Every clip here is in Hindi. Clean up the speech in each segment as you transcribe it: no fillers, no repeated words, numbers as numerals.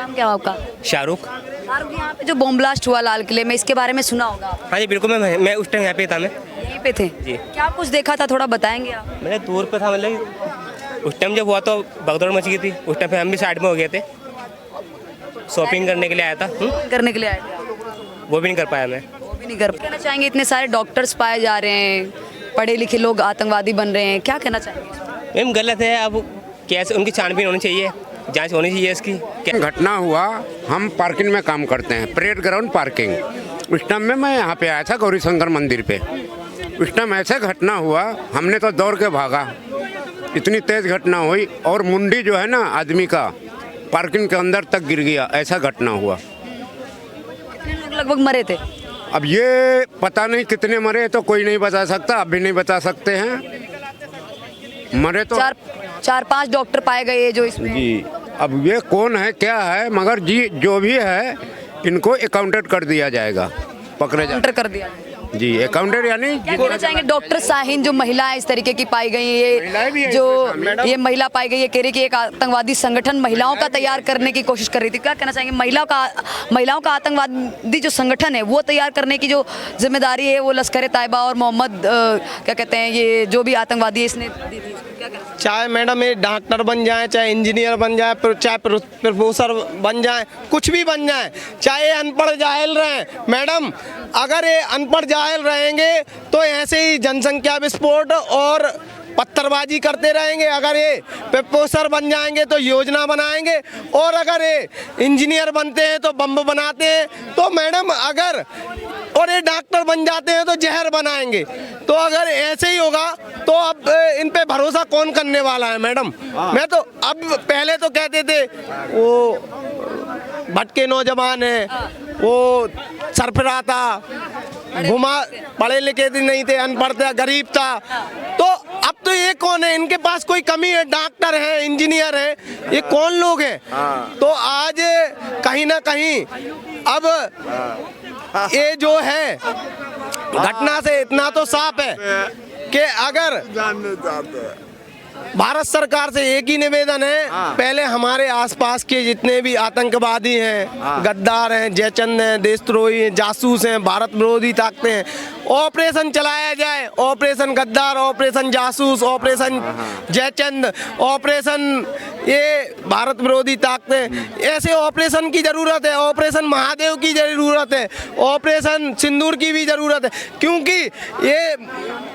नाम क्या है आपका? शाहरुख। शाहरुख, यहाँ पे जो बॉम्ब ब्लास्ट हुआ लाल किले में, इसके बारे में सुना होगा आपने? हाँ जी बिल्कुल, मैं उस टाइम यहाँ पे था। मैं यहीं पे थे जी। क्या कुछ देखा था, थोड़ा बताएंगे आप? मैं दूर पे था, मतलब उस टाइम जब हुआ तो भगदड़ मच गई थी। उस टाइम पे हम भी साइड में हो गए थे, शॉपिंग करने के लिए आया था। करने के लिए आए थे आप? वो भी नहीं कर पाया मैं। वो भी नहीं कर कहना चाहेंगे, इतने सारे डॉक्टर्स पाए जा रहे हैं, पढ़े लिखे लोग आतंकवादी बन रहे हैं, क्या कहना चाहेंगे? मैम गलत है। अब कैसे उनकी छानबीन होनी चाहिए, जांच होनी चाहिए इसकी। घटना हुआ, हम पार्किंग में काम करते हैं, परेड ग्राउंड पार्किंग। उस टाइम में मैं यहाँ पे आया था गौरी शंकर मंदिर पे। उस टाइम ऐसा घटना हुआ, हमने तो दौड़ के भागा, इतनी तेज घटना हुई और मुंडी जो है ना आदमी का पार्किंग के अंदर तक गिर गया। ऐसा घटना हुआ। कितने लोग लगभग मरे थे? अब ये पता नहीं कितने मरे, तो कोई नहीं बता सकता, अब भी नहीं बता सकते हैं। मरे तो चार पांच डॉक्टर पाए गए जो इसमें। जी, अब ये कौन है क्या है, मगर जी जो भी है इनको अकाउंटेड कर दिया जाएगा, पकड़े काउंटर कर दिया। जी। अकाउंटेड यानी क्या कहना चाहेंगे डॉक्टर साहिन, जो महिला है इस तरीके की पाई गई, ये जो ये महिला पाई गई है, कह रही कि एक आतंकवादी संगठन महिलाओं का तैयार करने की कोशिश कर रही थी, क्या कहना चाहेंगे? महिलाओं का आतंकवादी जो संगठन है वो तैयार करने की जो जिम्मेदारी है वो लश्कर तैयबा और मोहम्मद क्या कहते हैं, ये जो भी आतंकवादी है इसने दी थी, क्या कहना? चाहे मैडम ये डॉक्टर बन जाए, चाहे इंजीनियर बन जाए, चाहे प्रोफेसर बन जाए, कुछ भी बन जाए, चाहे अनपढ़ जाहिल रहे मैडम, अगर ये अनपढ़ जाहिल रहेंगे तो ऐसे ही जनसंख्या विस्फोट और पत्थरबाजी करते रहेंगे। अगर ये प्रोफेसर बन जाएंगे तो योजना बनाएंगे, और अगर ये इंजीनियर बनते हैं तो बम बनाते हैं, तो मैडम अगर और ये डॉक्टर बन जाते हैं तो जहर बनाएंगे। तो अगर ऐसे ही होगा तो अब इन पे भरोसा कौन करने वाला है मैडम? मैं तो अब पहले तो कहते थे वो भटके नौजवान है, वो सरफरा था, घुमा, पढ़े लिखे नहीं थे, अनपढ़ था, गरीब था। तो अब तो ये कौन है? इनके पास कोई कमी है? डॉक्टर है, इंजीनियर है, ये कौन लोग हैं? तो आज कहीं ना कहीं अब ये जो है घटना से इतना तो साफ है कि अगर भारत सरकार से एक ही निवेदन है, पहले हमारे आसपास के जितने भी आतंकवादी हैं, गद्दार हैं, जयचंद हैं, देशद्रोही हैं, जासूस हैं, भारत विरोधी ताकतें हैं, ऑपरेशन चलाया जाए। ऑपरेशन गद्दार, ऑपरेशन जासूस, ऑपरेशन जयचंद, ऑपरेशन ये भारत विरोधी ताकतें, ऐसे ऑपरेशन की ज़रूरत है। ऑपरेशन महादेव की ज़रूरत है, ऑपरेशन सिंदूर की भी ज़रूरत है, क्योंकि ये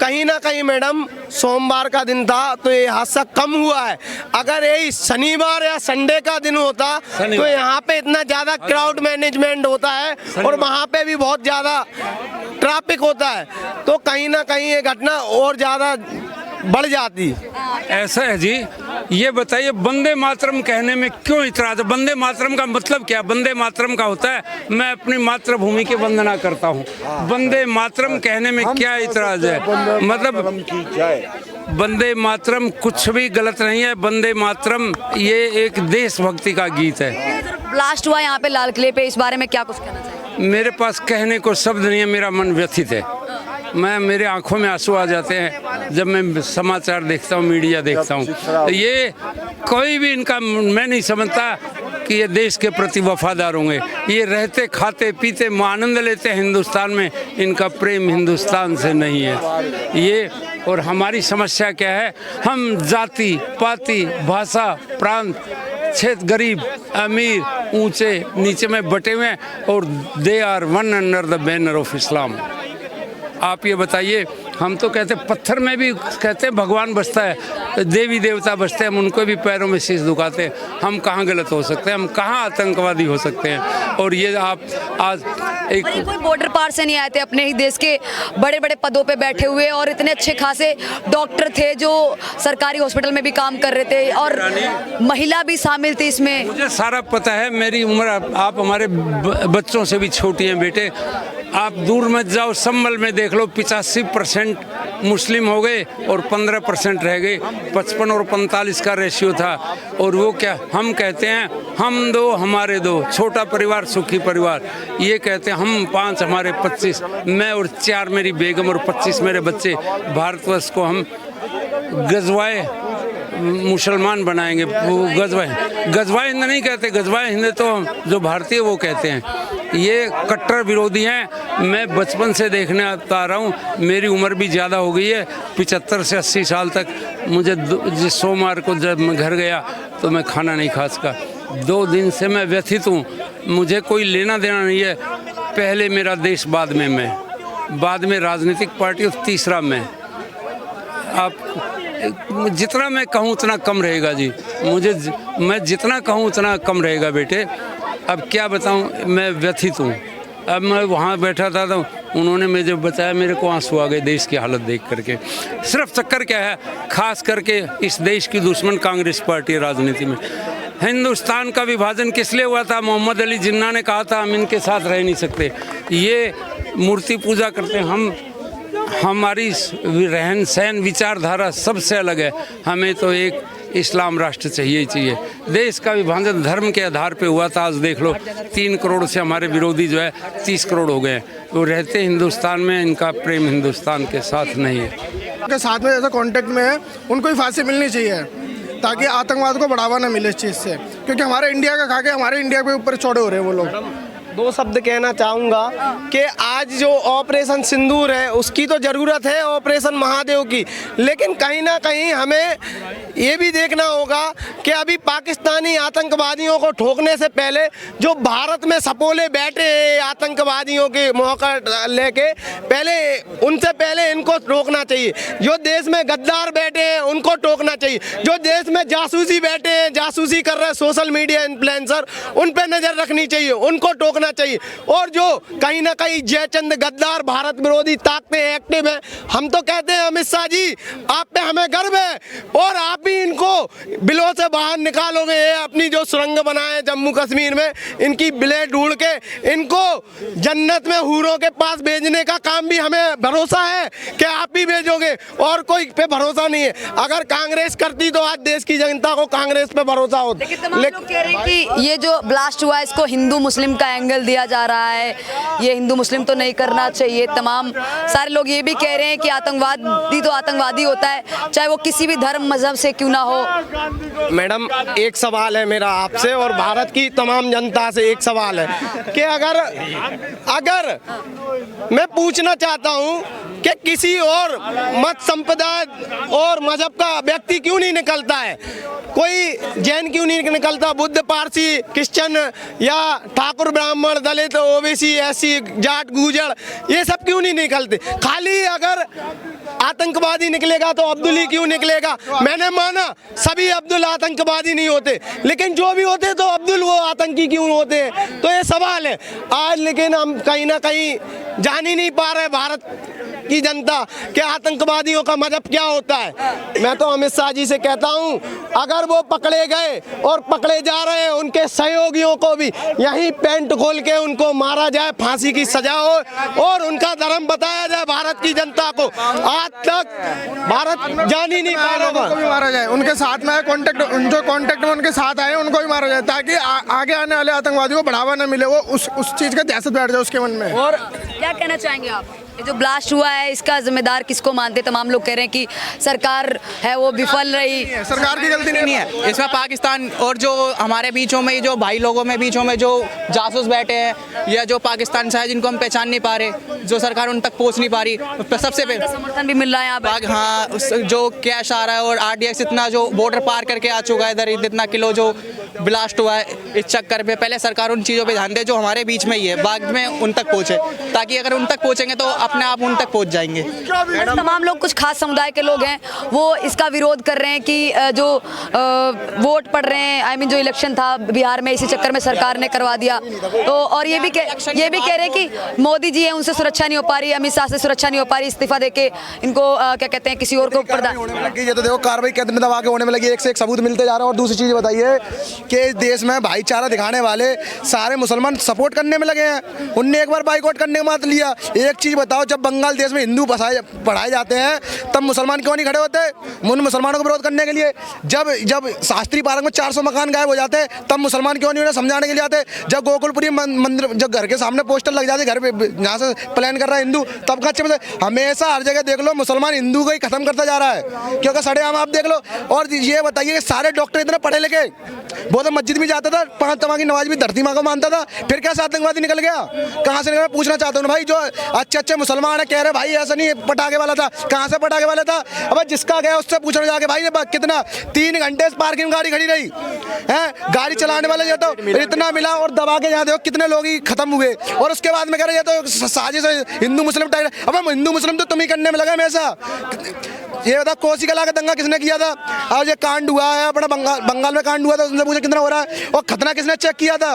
कहीं ना कहीं मैडम सोमवार का दिन था तो ये हादसा कम हुआ है। अगर यही शनिवार या संडे का दिन होता तो यहाँ पे इतना ज़्यादा क्राउड मैनेजमेंट होता है और वहाँ पे भी बहुत ज़्यादा ट्रैफिक होता है, तो कहीं ना कहीं ये घटना और ज़्यादा बढ़ जाती। ऐसा है जी, ये बताइए वंदे मातरम कहने में क्यों इतराज है? वंदे मातरम का मतलब क्या? वंदे मातरम का होता है मैं अपनी मातृभूमि की वंदना करता हूँ। वंदे मातरम कहने में क्या इतराज है? मतलब वंदे मातरम कुछ भी गलत नहीं है। वंदे मातरम ये एक देशभक्ति का गीत है। ब्लास्ट हुआ यहाँ पे लाल किले पे, इस बारे में क्या कुछ कहना चाहिए? मेरे पास कहने को शब्द नहीं है, मेरा मन व्यथित है। मेरे आंखों में आंसू आ जाते हैं जब मैं समाचार देखता हूँ, मीडिया देखता हूँ। तो ये कोई भी इनका, मैं नहीं समझता कि ये देश के प्रति वफादार होंगे। ये रहते खाते पीते आनंद लेते हैं हिंदुस्तान में, इनका प्रेम हिंदुस्तान से नहीं है ये। और हमारी समस्या क्या है? हम जाति पाति भाषा प्रांत क्षेत्र गरीब अमीर ऊंचे नीचे में बटे हुए हैं, और they are one under the banner of Islam. आप ये बताइए, हम तो कहते पत्थर में भी कहते हैं भगवान बसता है, देवी देवता बसते हैं, हम उनको भी पैरों में शीश झुकाते हैं। हम कहाँ गलत हो सकते हैं? हम कहाँ आतंकवादी हो सकते हैं? और ये आप आज एक कोई बॉर्डर पार से नहीं आए थे, अपने ही देश के बड़े बड़े पदों पे बैठे हुए, और इतने अच्छे खासे डॉक्टर थे जो सरकारी हॉस्पिटल में भी काम कर रहे थे, और महिला भी शामिल थी इसमें। मुझे सारा पता है, मेरी उम्र आप हमारे बच्चों से भी छोटी हैं बेटे। आप दूर मत जाओ, संभल में देख लो, 85% मुस्लिम हो गए और 15% रह गए। 55 और 45 का रेशियो था। और वो क्या हम कहते हैं, हम दो हमारे दो, छोटा परिवार सुखी परिवार। ये कहते हैं हम 5 हमारे 25, मैं और 4 मेरी बेगम और 25 मेरे बच्चे। भारतवर्ष को हम गजवाए मुसलमान बनाएंगे। वो गजवा हिंद नहीं कहते, गजवा हिंद तो जो भारतीय वो कहते हैं। ये कट्टर विरोधी हैं। मैं बचपन से देखने आता रहा हूँ, मेरी उम्र भी ज़्यादा हो गई है, 75 से 80 साल तक। मुझे जिस सोमवार को जब मैं घर गया तो मैं खाना नहीं खा सका। 2 दिन से मैं व्यथित हूँ। मुझे कोई लेना देना नहीं है। पहले मेरा देश, बाद में मैं, बाद में राजनीतिक पार्टी और तीसरा मैं। आप जितना मैं कहूँ उतना कम रहेगा जी। मैं जितना कहूँ उतना कम रहेगा बेटे। अब क्या बताऊँ, मैं व्यथित हूँ। अब मैं वहाँ बैठा था तो उन्होंने मुझे जब बताया, मेरे को आंसू आ गए देश की हालत देख करके। सिर्फ चक्कर क्या है, खास करके इस देश की दुश्मन कांग्रेस पार्टी राजनीति में। हिंदुस्तान का विभाजन किस लिए हुआ था? मोहम्मद अली जिन्ना ने कहा था हम इनके साथ रह नहीं सकते। ये मूर्ति पूजा करते हैं हम, हमारी रहन सहन विचारधारा सबसे अलग है। हमें तो एक इस्लाम राष्ट्र चाहिए ही चाहिए। देश का विभाजन धर्म के आधार पे हुआ था। आज देख लो 3 करोड़ से हमारे विरोधी जो है 30 करोड़ हो गए। वो रहते हिंदुस्तान में, इनका प्रेम हिंदुस्तान के साथ नहीं है। के साथ में जैसा कांटेक्ट में है, उनको ही फांसी मिलनी चाहिए ताकि आतंकवाद को बढ़ावा ना मिले इस चीज़ से, क्योंकि हमारे इंडिया का खा के हमारे इंडिया के ऊपर चौड़े हो रहे हैं वो लोग। 2 शब्द कहना चाहूँगा कि आज जो ऑपरेशन सिंदूर है उसकी तो ज़रूरत है, ऑपरेशन महादेव की, लेकिन कहीं ना कहीं हमें ये भी देखना होगा कि अभी पाकिस्तानी आतंकवादियों को ठोकने से पहले जो भारत में सपोले बैठे हैं आतंकवादियों के मौका लेके, पहले उनसे पहले इनको रोकना चाहिए। जो देश में गद्दार बैठे हैं उनको टोकना चाहिए। जो देश में जासूसी बैठे हैं, जासूसी कर रहे हैं सोशल मीडिया इन्फ्लुएंसर, उन पर नज़र रखनी चाहिए, उनको टोकना चाहिए। और जो कहीं ना कहीं जयचंद गद्दार भारत विरोधी ताकतें एक्टिव हैं, हम तो कहते हैं अमित शाह जी आप पे हमें गर्व है, और आप भी इनको बिलों से बाहर निकालोगे। ये अपनी जो सुरंग बनाए जम्मू कश्मीर में, इनकी बिलें ढूंढ के इनको जन्नत में हूरों के पास भेजने का काम भी हमें भरोसा है कि आप ही भेजोगे, और कोई पे भरोसा नहीं है। अगर कांग्रेस करती तो आज देश की जनता को कांग्रेस पे भरोसा होता। लेकिन लोग कह रहे हैं कि ये जो ब्लास्ट हुआ है इसको हिंदू मुस्लिम का एंगल दिया जा रहा है, ये हिंदू मुस्लिम तो नहीं करना चाहिए। तमाम सारे लोग ये भी कह रहे हैं कि आतंकवादी तो आतंकवादी होता है, चाहे वो किसी भी धर्म मजहब से क्यों ना हो। मैडम एक सवाल है मेरा आपसे और भारत की तमाम जनता से एक सवाल है कि अगर मैं पूछना चाहता हूं कि किसी और मत संप्रदाय और मजहब का व्यक्ति क्यों नहीं निकलता है? कोई जैन क्यों नहीं निकलता? बुद्ध, पारसी, क्रिश्चियन या ठाकुर, ब्राह्मण, दलित, ओबीसी, एससी, जाट, गुजर, ये सब क्यों नहीं निकलते? खाली अगर आतंकवादी निकलेगा तो अब्दुल ही क्यों निकलेगा? मैंने माना सभी अब्दुल आतंकवादी नहीं होते, लेकिन जो भी होते तो अब्दुल वो आतंकी क्यों होते हैं? तो ये सवाल है आज। लेकिन हम कहीं ना कहीं जान ही नहीं पा रहे भारत की जनता कि आतंकवादियों का मजहब क्या होता है। मैं तो अमित शाह जी से कहता हूं, अगर वो पकड़े गए और पकड़े जा रहे हैं, उनके सहयोगियों को भी यहीं पेंट खोल के उनको मारा जाए, फांसी की सजा हो और उनका धर्म बताया जाए भारत की जनता को। आज तक भारत जान ही नहीं पा रहा, उनको भी मारा जाए, उनके साथ में कॉन्टेक्ट, जो कॉन्टेक्ट में उनके साथ आए उनको भी मारा जाए, ताकि आगे आने वाले आतंकवादियों को बढ़ावा न मिले, वो उस चीज़ का दहशत बैठ जाए उसके मन में। और क्या कहना चाहेंगे आप? ये जो ब्लास्ट हुआ है इसका जिम्मेदार किसको मानते? तमाम लोग कह रहे हैं कि सरकार है वो विफल रही। सरकार की गलती नहीं है इसमें। पाकिस्तान और जो हमारे बीचों में, जो भाई लोगों में बीचों में जो जासूस बैठे हैं या जो पाकिस्तान से है जिनको हम पहचान नहीं पा रहे, जो सरकार उन तक पहुंच नहीं पा रही, सबसे पहले समर्थन भी मिल रहा है यहाँ पे। हाँ, जो कैश आ रहा है और RDX इतना जो बॉर्डर पार करके आ चुका है, इधर इतना किलो जो ब्लास्ट हुआ है, इस चक्कर में पहले सरकार उन चीज़ों पे ध्यान दे जो हमारे बीच में ही है, बाद में उन तक पहुँचे, ताकि अगर उन तक पहुँचेंगे तो अपने आप उन तक पहुँच जाएंगे। तमाम लोग, कुछ खास समुदाय के लोग हैं वो इसका विरोध कर रहे हैं कि जो वोट पड़ रहे हैं, जो इलेक्शन था बिहार में, इसी चक्कर में सरकार ने करवा दिया। तो और ये भी कह रहे हैं कि मोदी जी है उनसे सुरक्षा नहीं हो पा रही, अमित शाह से सुरक्षा नहीं हो पा रही, इस्तीफा देके इनको क्या कहते हैं किसी और को प्रदान। ये तो देखो कार्रवाई कदम दबा के होने में लगी, एक से एक सबूत मिलते जा रहे हैं। और दूसरी चीज़ बताइए कि इस देश में भाईचारा दिखाने वाले सारे मुसलमान सपोर्ट करने में लगे हैं। उनने एक बार बाइकआउट करने का मत लिया। एक चीज़ बताओ, जब बंगाल देश में हिंदू पढ़ाए जाते हैं तब मुसलमान क्यों नहीं खड़े होते उन मुसलमानों को विरोध करने के लिए? जब शास्त्री पार्क में 400 मकान गायब हो जाते हैं तब मुसलमान क्यों नहीं उन्हें समझाने के लिए आते? जब गोकुलपुरी मंदिर, जब घर के सामने पोस्टर लग जाते, घर पे यहाँ से प्लान कर रहा है हिंदू, तब का अच्छे में हमेशा हर जगह देख लो मुसलमान हिंदू को ही खत्म करता जा रहा है। क्योंकि सरेआम आप देख लो। और ये बताइए कि सारे डॉक्टर इतने पढ़े लिखे, वो तो मस्जिद में जाता था, 5 तवा की नमाज भी धरती माँ को मानता था, फिर कैसे आतंकवादी निकल गया? कहाँ से निकला? पूछना चाहता हूँ भाई। जो अच्छे मुसलमान है कह रहे भाई ऐसा नहीं पटाखे वाला था, कहाँ से पटाखे वाला था? अब जिसका गया उससे पूछना जाके भाई कितना 3 घंटे पार्किंग गाड़ी खड़ी रही है, गाड़ी चलाने वाले ये तो इतना मिला और दबा के यहाँ देखो कितने लोग ही खत्म हुए। और उसके बाद में कह रहे ये तो साजिश है हिंदू मुस्लिम टाइप। अब हिंदू मुस्लिम तो तुम ही करने में लगा हमेशा। ये बता कोसी कला का दंगा किसने किया था? और ये कांड हुआ है अपना बंगाल में कांड हुआ था, उसने पूछा कितना हो रहा है? और खतना किसने चेक किया था?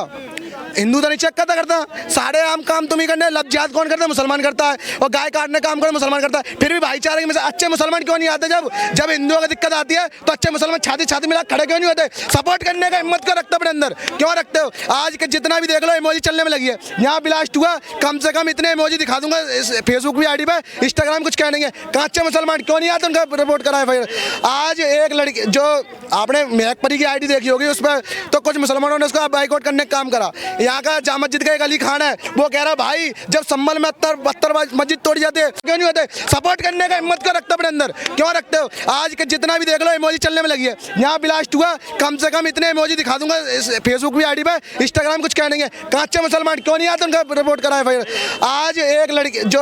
हिंदू तो नहीं चेक करता। सारे आम काम तुम ही करने, लब जिहाद कौन करता है? मुसलमान करता है। और गाय काटने काम कौन? मुसलमान करता है। फिर भी भाईचारे में अच्छे मुसलमान क्यों नहीं आते? जब हिंदुओं को दिक्कत आती है तो अच्छे मुसलमान छाती मिला खड़े क्यों नहीं होते? सपोर्ट करने का हिम्मत क्यों रखते अपने अंदर? क्यों रखते हो? आज के जितना भी देख लो इमोजी चलने में लगी है। यहाँ ब्लास्ट हुआ, कम से कम इतने इमोजी दिखा दूंगा फेसबुक भी आईडी पे, इंस्टाग्राम कुछ कह देंगे। अच्छे मुसलमान क्यों नहीं आते? उनका रिपोर्ट कराए। फिर आज एक लड़की, जो आपने महकपरी की आईडी देखी होगी, उस पर तो कुछ मुसलमानों ने उसका बाइकआउट करने का काम करा। यहाँ का जामा मस्जिद का एक अली खान है, वो कह रहा भाई जब संभल में 72 मस्जिद तोड़ी जाती है क्यों नहीं होते? सपोर्ट करने का हिम्मत क्यों रखते अपने अंदर? क्यों रखते हो? आज के जितना भी देख लो इमोजी चलने में लगी है। यहाँ ब्लास्ट हुआ, कम से कम इतने इमोजी दिखा दूंगा फेसबुक भी आईडी पे, इंस्टाग्राम कुछ कह देंगे। अच्छे मुसलमान क्यों नहीं आते? उनका रिपोर्ट कराए। फिर आज एक लड़की, जो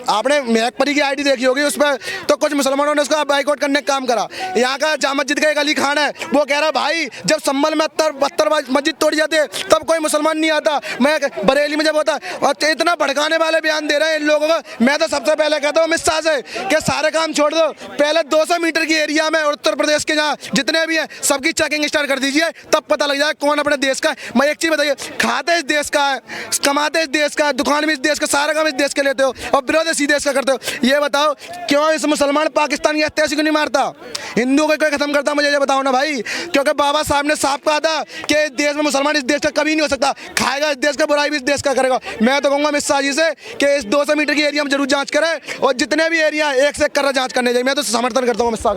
आपने महकपरी की आईडी देखी होगी, उस पर तो कुछ मुसलमानों ने उसका बाइकआउट करने का काम करा। यहाँ का जामा मस्जिद का एक अली खान है, वो कह रहा भाई जब संभल में 72 मस्जिद तोड़ी जाती है तब कोई मुसलमान नहीं आता। मैं बरेली में जब होता और इतना भड़काने वाले बयान दे रहे हैं इन लोगों को। मैं तो सबसे पहले कहता हूँ अमित शाह से कि सारे काम छोड़ दो, पहले 200 मीटर की एरिया में उत्तर प्रदेश के जहाँ जितने भी हैं सबकी चेकिंग स्टार्ट कर दीजिए, तब पता लग जाए कौन अपने देश का है। मैं एक चीज़ बताइए, खाते इस देश का है, कमाते इस देश का है, दुकान भी इस देश का, सारा काम इस देश के लेते हो और विरोध इसी देश का करते हो। ये बताओ क्यों इस मुसलमान पाकिस्तान की हत्या क्यों नहीं मारता? हिंदुओं को कोई खत्म करता? मुझे ये बताओ ना भाई। क्योंकि बाबा साहब ने साफ कहा था कि इस देश में मुसलमान इस देश का कभी नहीं हो सकता, खाएगा इस देश का, बुराई भी इस देश का करेगा। मैं तो कहूँगा अमित शाह जी से कि इस 200 मीटर की एरिया में जरूर जांच करें और जितने भी एरिया एक से एक कर रहा जांच करने चाहिए। मैं तो समर्थन करता हूँ अमित शाह।